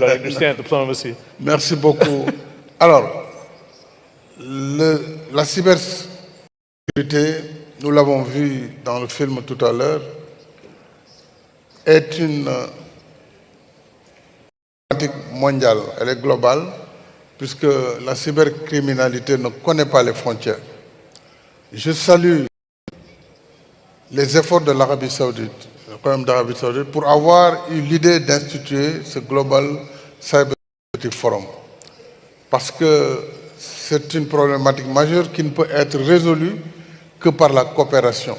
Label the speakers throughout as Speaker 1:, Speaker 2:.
Speaker 1: I understand diplomacy.
Speaker 2: Merci beaucoup. Alors, la cybersécurité, nous l'avons vu dans le film tout à l'heure, est une problématique mondiale, elle est globale, puisque la cybercriminalité ne connaît pas les frontières. Je salue les efforts de l'Arabie Saoudite, le royaume d'Arabie Saoudite, pour avoir eu l'idée d'instituer ce Global Cybersecurity Forum. Parce que c'est une problématique majeure qui ne peut être résolue que par la coopération.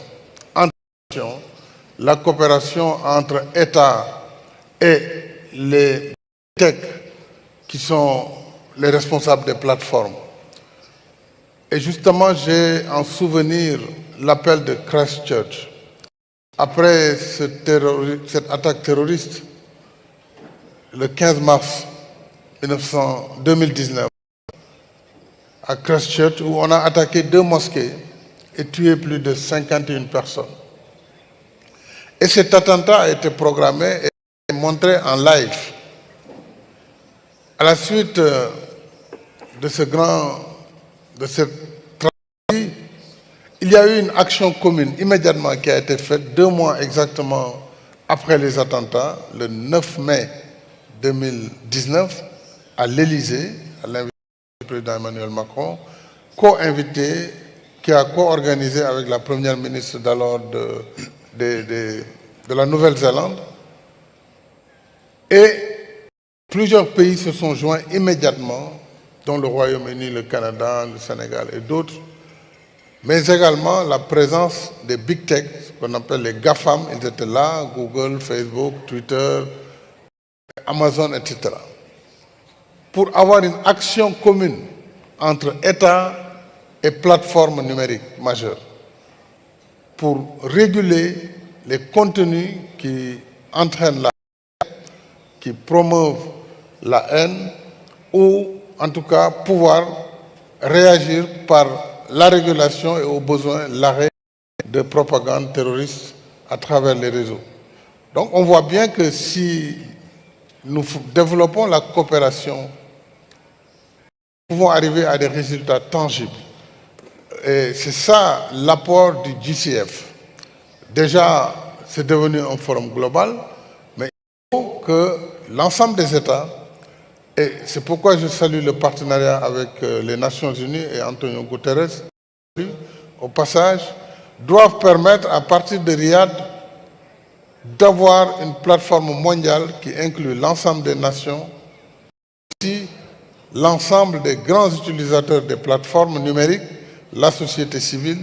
Speaker 2: La coopération entre États et les tech qui sont les responsables des plateformes. Et justement, j'ai en souvenir l'appel de Christchurch. Après cette attaque terroriste, le 15 mars 2019, à Christchurch, où on a attaqué 2 mosquées et tué plus de 51 personnes. Et cet attentat a été programmé et montré en live. À la suite de cette tragédie, il y a eu une action commune immédiatement qui a été faite 2 mois exactement après les attentats, le 9 mai 2019, à l'Élysée, à l'invitation du président Emmanuel Macron, qui a co-organisé avec la première ministre d'alors de la Nouvelle-Zélande. Et plusieurs pays se sont joints immédiatement, dont le Royaume-Uni, le Canada, le Sénégal et d'autres, mais également la présence des big tech, ce qu'on appelle les GAFAM, ils étaient là, Google, Facebook, Twitter, Amazon, etc. Pour avoir une action commune entre États et plateformes numériques majeures, pour réguler les contenus qui entraînent la haine, qui promeuvent la haine, ou en tout cas pouvoir réagir par la régulation et au besoin l'arrêt de propagande terroriste à travers les réseaux. Donc on voit bien que si nous développons la coopération, nous pouvons arriver à des résultats tangibles. Et c'est ça l'apport du GCF. Déjà, c'est devenu un forum global, mais il faut que l'ensemble des États, et c'est pourquoi je salue le partenariat avec les Nations Unies et Antonio Guterres, au passage, doivent permettre à partir de Ryad d'avoir une plateforme mondiale qui inclut l'ensemble des nations, aussi l'ensemble des grands utilisateurs des plateformes numériques, la société civile,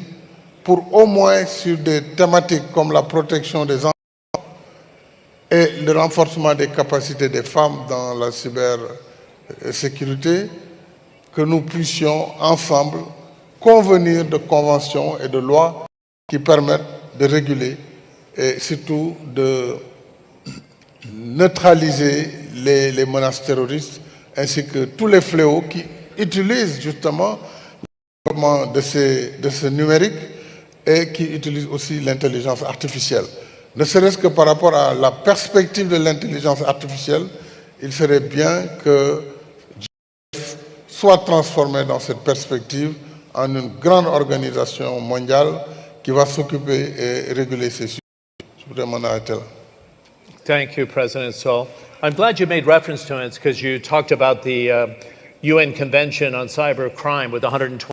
Speaker 2: pour au moins sur des thématiques comme la protection des enfants et le renforcement des capacités des femmes dans la cybersécurité, que nous puissions ensemble convenir de conventions et de lois qui permettent de réguler et surtout de neutraliser les menaces terroristes ainsi que tous les fléaux qui utilisent justement le développement de ce numérique et qui utilisent aussi l'intelligence artificielle. Ne serait-ce que par rapport à la perspective de l'intelligence artificielle, il serait bien que GF soit transformé dans cette perspective en une grande organisation mondiale qui va s'occuper et réguler ces sujets. Je voudrais m'en arrêter là.
Speaker 1: Thank you, President Sall. I'm glad you made reference to it because you talked about the UN Convention on Cybercrime with 120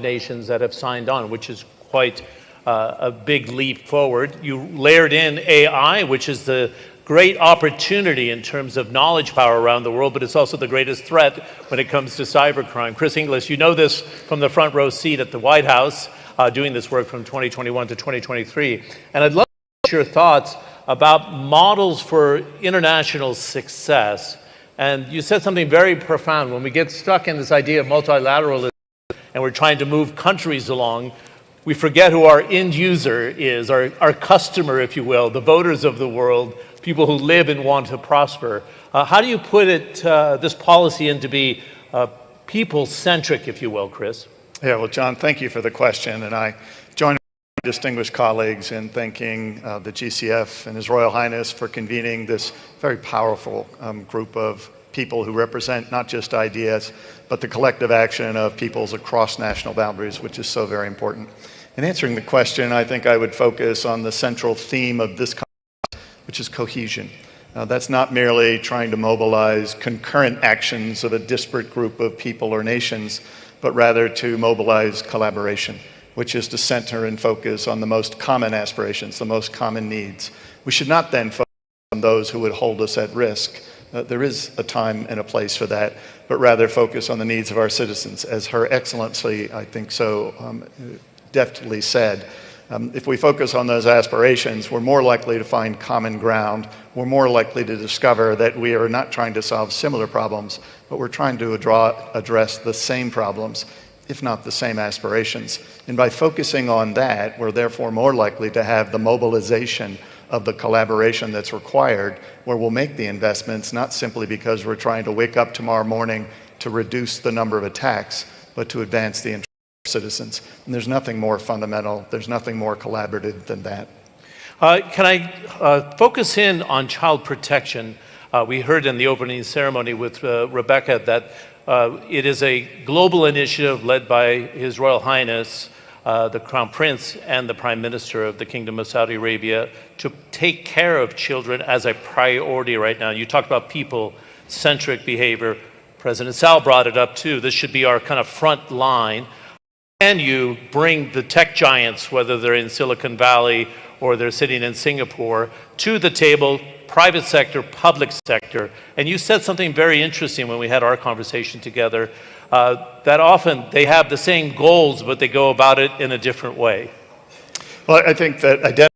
Speaker 1: nations that have signed on, which is quite a big leap forward. You layered in AI, which is the great opportunity in terms of knowledge power around the world, but it's also the greatest threat when it comes to cybercrime. Chris Inglis, you know this from the front row seat at the White House, doing this work from 2021 to 2023. And I'd love to hear your thoughts about models for international success. And you said something very profound. When we get stuck in this idea of multilateralism and we're trying to move countries along, we forget who our end user is, our customer, if you will, the voters of the world, people who live and want to prosper. How do you put it, this policy in to be people-centric, if you will, Chris?
Speaker 3: Yeah, well, John, thank you for the question. And I join my distinguished colleagues in thanking the GCF and His Royal Highness for convening this very powerful group of people who represent not just ideas, but the collective action of peoples across national boundaries, which is so very important. In answering the question, I think I would focus on the central theme of this conference, which is cohesion. That's not merely trying to mobilize concurrent actions of a disparate group of people or nations, but rather to mobilize collaboration, which is to center and focus on the most common aspirations, the most common needs. We should not then focus on those who would hold us at risk. There is a time and a place for that, but rather focus on the needs of our citizens. As Her Excellency, I think so deftly said, if we focus on those aspirations, we're more likely to find common ground. We're more likely to discover that we are not trying to solve similar problems, but we're trying to address the same problems, if not the same aspirations. And by focusing on that, we're therefore more likely to have the mobilization of the collaboration that's required, where we'll make the investments, not simply because we're trying to wake up tomorrow morning to reduce the number of attacks, but to advance the interests of citizens. And there's nothing more fundamental, there's nothing more collaborative than that.
Speaker 1: Can I focus in on child protection? We heard in the opening ceremony with Rebecca that it is a global initiative led by His Royal Highness, the Crown Prince and the Prime Minister of the Kingdom of Saudi Arabia to take care of children as a priority right now. You talked about people-centric behavior. President Sall brought it up too. This should be our kind of front line. And you bring the tech giants, whether they're in Silicon Valley or they're sitting in Singapore, to the table, private sector, public sector. And you said something very interesting when we had our conversation together, that often they have the same goals, but they go about it in a different way.
Speaker 3: Well, I think that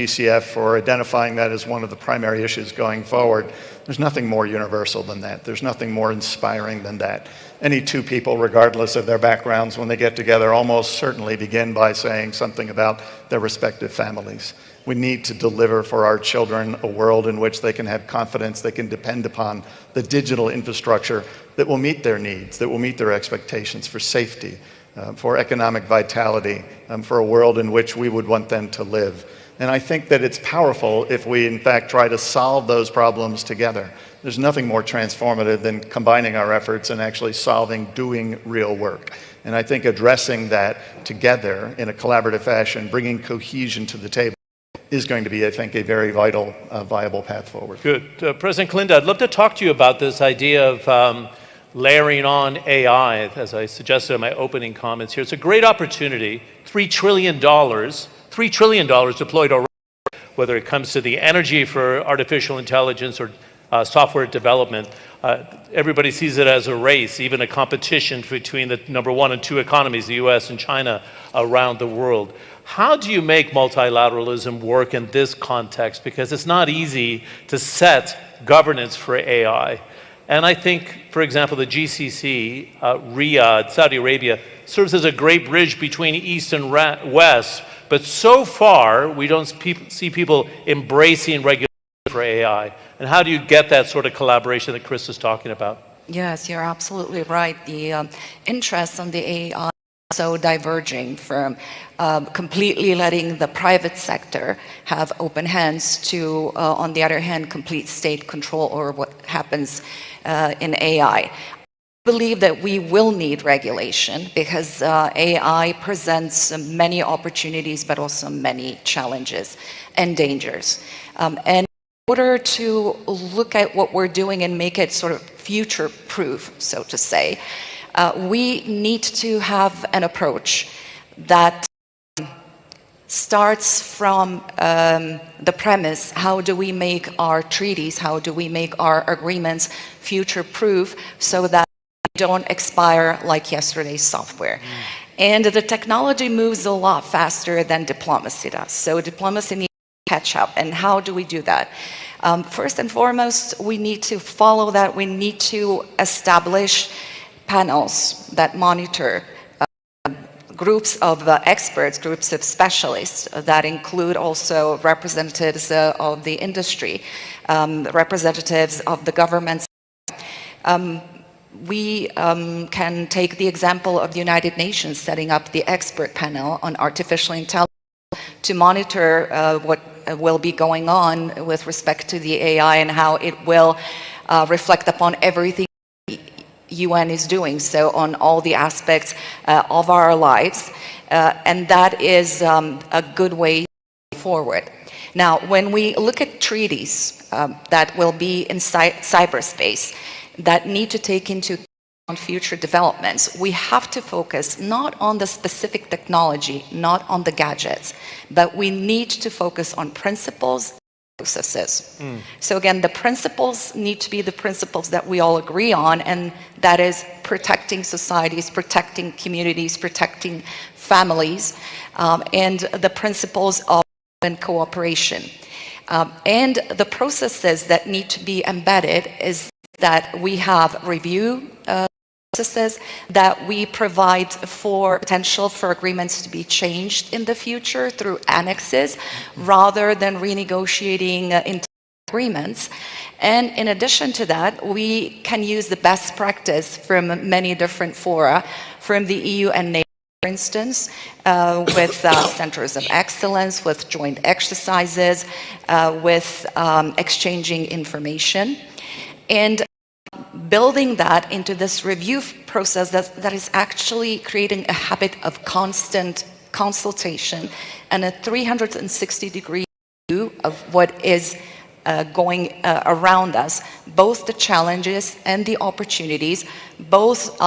Speaker 3: PCF for identifying that as one of the primary issues going forward. There's nothing more universal than that. There's nothing more inspiring than that. Any two people, regardless of their backgrounds, when they get together, almost certainly begin by saying something about their respective families. We need to deliver for our children a world in which they can have confidence, they can depend upon the digital infrastructure that will meet their needs, that will meet their expectations for safety, for economic vitality, for a world in which we would want them to live. And I think that it's powerful if we, in fact, try to solve those problems together. There's nothing more transformative than combining our efforts and actually doing real work. And I think addressing that together in a collaborative fashion, bringing cohesion to the table, is going to be, I think, a very vital, viable path forward.
Speaker 1: Good. President Clinton, I'd love to talk to you about this idea of layering on AI, as I suggested in my opening comments here. It's a great opportunity, $3 trillion deployed already, whether it comes to the energy for artificial intelligence or software development. Everybody sees it as a race, even a competition between the number 1 and 2 economies, the US and China, around the world. How do you make multilateralism work in this context? Because it's not easy to set governance for AI. And I think, for example, the GCC, Ryad, Saudi Arabia, serves as a great bridge between East and West. But so far, we don't see people embracing regulation for AI. And how do you get that sort of collaboration that Chris is talking about?
Speaker 4: Yes, you're absolutely right. The interest on the AI is so diverging from completely letting the private sector have open hands to, on the other hand, complete state control over what happens in AI. I believe that we will need regulation because AI presents many opportunities but also many challenges and dangers. And in order to look at what we're doing and make it sort of future-proof, so to say, we need to have an approach that starts from the premise, how do we make our treaties, how do we make our agreements future-proof so that don't expire like yesterday's software. And the technology moves a lot faster than diplomacy does. So diplomacy needs to catch up. And how do we do that? First and foremost, we need to follow that. We need to establish panels that monitor groups of experts, groups of specialists that include also representatives of the industry, representatives of the governments. We can take the example of the United Nations setting up the expert panel on artificial intelligence to monitor what will be going on with respect to the AI and how it will reflect upon everything UN is doing, so on all the aspects of our lives, and that is a good way forward. Now, when we look at treaties that will be in cyberspace that need to take into account future developments, we have to focus not on the specific technology, not on the gadgets, but we need to focus on principles, processes. So again, the principles need to be the principles that we all agree on, and that is protecting societies, protecting communities, protecting families, and the principles of cooperation. And the processes that need to be embedded is that we have review processes, that we provide for potential for agreements to be changed in the future through annexes rather than renegotiating agreements. And in addition to that, we can use the best practice from many different fora, from the EU and NATO, for instance, with centers of excellence, with joint exercises, with exchanging information. And building that into this review process that is actually creating a habit of constant consultation and a 360-degree view of what is going around us, both the challenges and the opportunities, both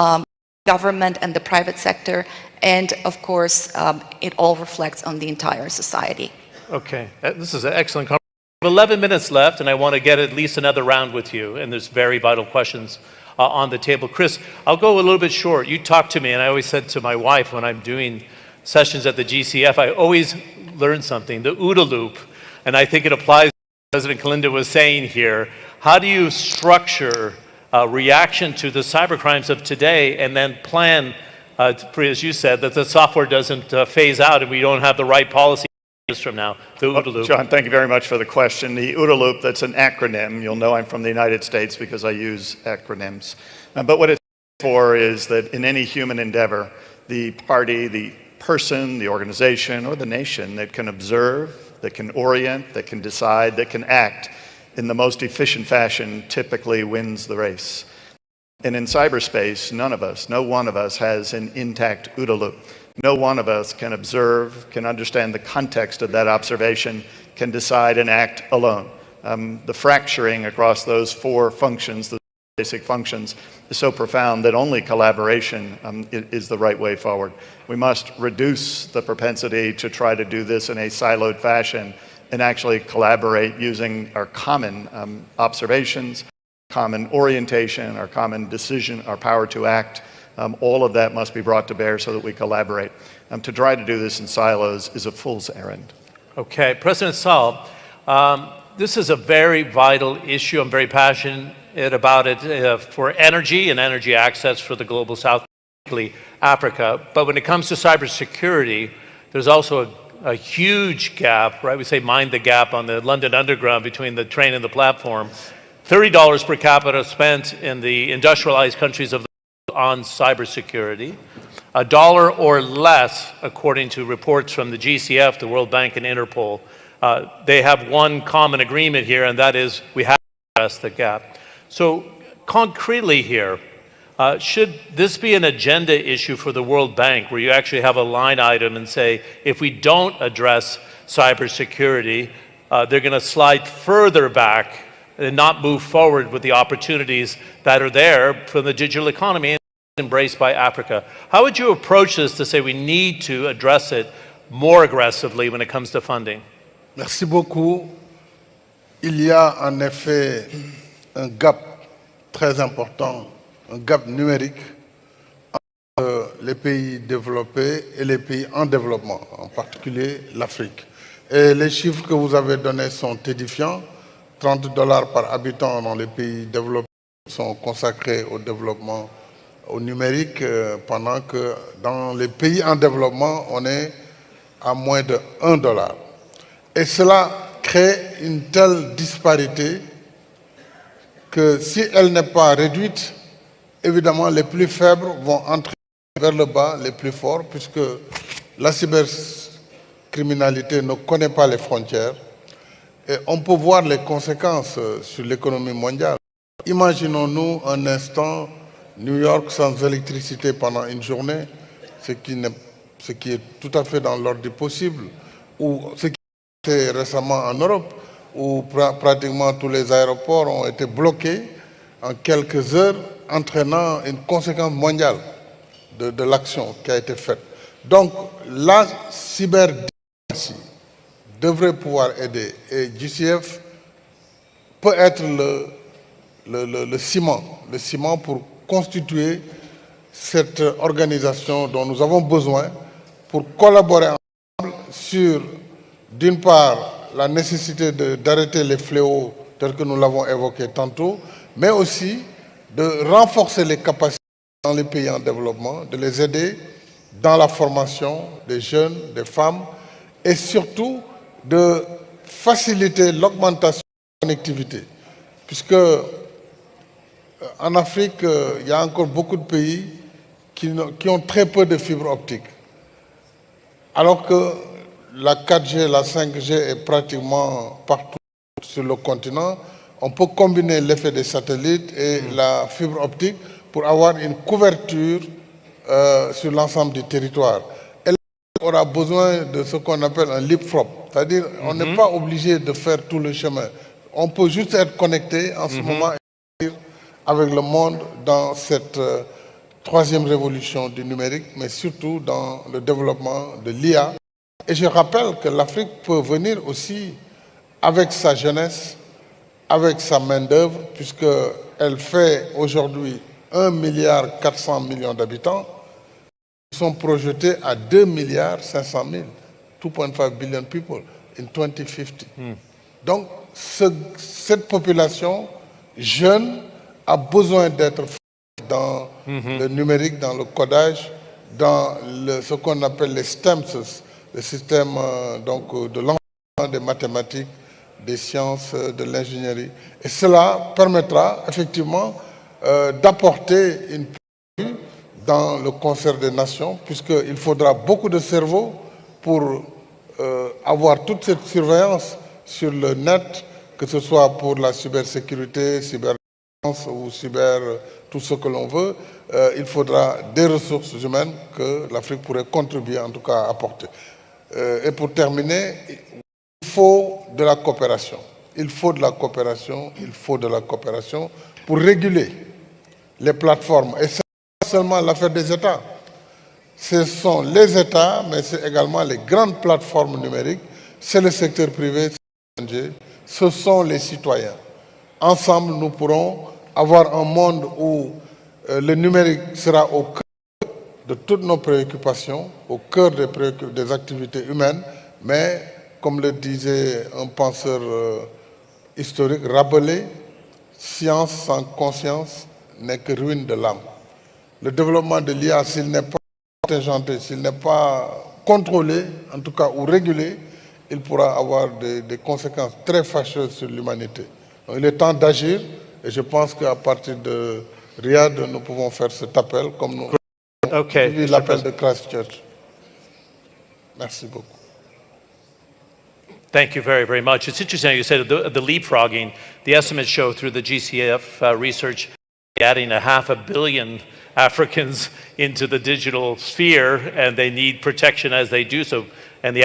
Speaker 4: government and the private sector, and of course, it all reflects on the entire society.
Speaker 1: Okay, this is an excellent conversation. 11 minutes left, and I want to get at least another round with you, and there's very vital questions on the table. Chris, I'll go a little bit short. You talked to me, and I always said to my wife when I'm doing sessions at the GCF, I always learn something, the OODA loop, and I think it applies to what President Kalinda was saying here. How do you structure a reaction to the cybercrimes of today and then plan, as you said, that the software doesn't phase out and we don't have the right policy from now, the OODA loop?
Speaker 3: John, thank you very much for the question. The OODA loop, that's an acronym. You'll know I'm from the United States because I use acronyms. But what it's for is that in any human endeavor, the party, the person, the organization, or the nation that can observe, that can orient, that can decide, that can act in the most efficient fashion typically wins the race. And in cyberspace, none of us, no one of us has an intact OODA loop. No one of us can observe, can understand the context of that observation, can decide and act alone. The fracturing across those four functions, the basic functions, is so profound that only collaboration is the right way forward. We must reduce the propensity to try to do this in a siloed fashion and actually collaborate using our common observations, common orientation, our common decision, our power to act. All of that must be brought to bear so that we collaborate. To try to do this in silos is a fool's errand.
Speaker 1: Okay, President Sall, this is a very vital issue. I'm very passionate about it for energy and energy access for the global south, particularly Africa. But when it comes to cybersecurity, there's also a huge gap, right? We say mind the gap on the London Underground between the train and the platform. $30 per capita spent in the industrialized countries of the on cybersecurity, $1 or less, according to reports from the GCF, the World Bank, and Interpol. They have one common agreement here, and that is we have to address the gap. So concretely here, should this be an agenda issue for the World Bank, where you actually have a line item and say, if we don't address cybersecurity, they're going to slide further back and not move forward with the opportunities that are there from the digital economy and embraced by Africa? How would you approach this to say we need to address it more aggressively when it comes to funding?
Speaker 2: Merci beaucoup. Il y a en effet un gap très important, un gap numérique entre les pays développés et les pays en développement, en particulier l'Afrique. Et les chiffres que vous avez donnés sont édifiants. $30 par habitant dans les pays développés sont consacrés au développement au numérique, pendant que dans les pays en développement, on est à moins de $1. Et cela crée une telle disparité que si elle n'est pas réduite, évidemment les plus faibles vont entrer vers le bas, les plus forts, puisque la cybercriminalité ne connaît pas les frontières. Et on peut voir les conséquences sur l'économie mondiale. Imaginons-nous un instant New York sans électricité pendant une journée, ce qui est tout à fait dans l'ordre du possible, ou ce qui a été récemment en Europe, où pratiquement tous les aéroports ont été bloqués en quelques heures, entraînant une conséquence mondiale de l'action qui a été faite. Donc, la cyberdiplomatie devrait pouvoir aider, et JCF peut être le ciment pour constituer cette organisation dont nous avons besoin pour collaborer ensemble sur, d'une part, la nécessité d'arrêter les fléaux tels que nous l'avons évoqué tantôt, mais aussi de renforcer les capacités dans les pays en développement, de les aider dans la formation des jeunes, des femmes, et surtout de faciliter l'augmentation de la connectivité. Puisque en Afrique, il y a encore beaucoup de pays qui ont très peu de fibres optiques. Alors que la 4G, la 5G est pratiquement partout sur le continent, on peut combiner l'effet des satellites et la fibre optique pour avoir une couverture sur l'ensemble du territoire. Et là, on aura besoin de ce qu'on appelle un leapfrog, c'est-à-dire on n'est pas obligé de faire tout le chemin. On peut juste être connecté en ce moment avec le monde dans cette troisième révolution du numérique, mais surtout dans le développement de l'IA. Et je rappelle que l'Afrique peut venir aussi avec sa jeunesse, avec sa main-d'œuvre, puisqu'elle fait aujourd'hui 1,4 milliard d'habitants, qui sont projetés à 2,5 milliards, 2,5 billion people in 2050. Donc, cette population jeune a besoin d'être dans le numérique, dans le codage, dans ce qu'on appelle les STEM, le système de l'enseignement des mathématiques, des sciences, de l'ingénierie. Et cela permettra effectivement d'apporter une plus dans le concert des nations, puisqu'il faudra beaucoup de cerveaux pour avoir toute cette surveillance sur le net, que ce soit pour la cybersécurité, ou tout ce que l'on veut. Il faudra des ressources humaines que l'Afrique pourrait contribuer, en tout cas à apporter. Et pour terminer, il faut de la coopération. Il faut de la coopération, il faut de la coopération pour réguler les plateformes. Et ce n'est pas seulement l'affaire des États. Ce sont les États, mais c'est également les grandes plateformes numériques, c'est le secteur privé, c'est l'ONG, ce sont les citoyens. Ensemble, nous pourrons avoir un monde où le numérique sera au cœur de toutes nos préoccupations, au cœur des activités humaines, mais, comme le disait un penseur historique, Rabelais, science sans conscience n'est que ruine de l'âme. Le développement de l'IA, s'il n'est pas contingenté, s'il n'est pas contrôlé, en tout cas, ou régulé, il pourra avoir des conséquences très fâcheuses sur l'humanité. Donc, il est temps d'agir, et je pense qu'à partir de Ryad, nous pouvons faire cet appel, comme nous avons suivi l'appel de Christchurch. Merci beaucoup.
Speaker 1: Thank you very, very much. It's interesting how you said the leapfrogging. The estimates show through the GCF research adding 500 million Africans into the digital sphere, and they need protection as they do so. And the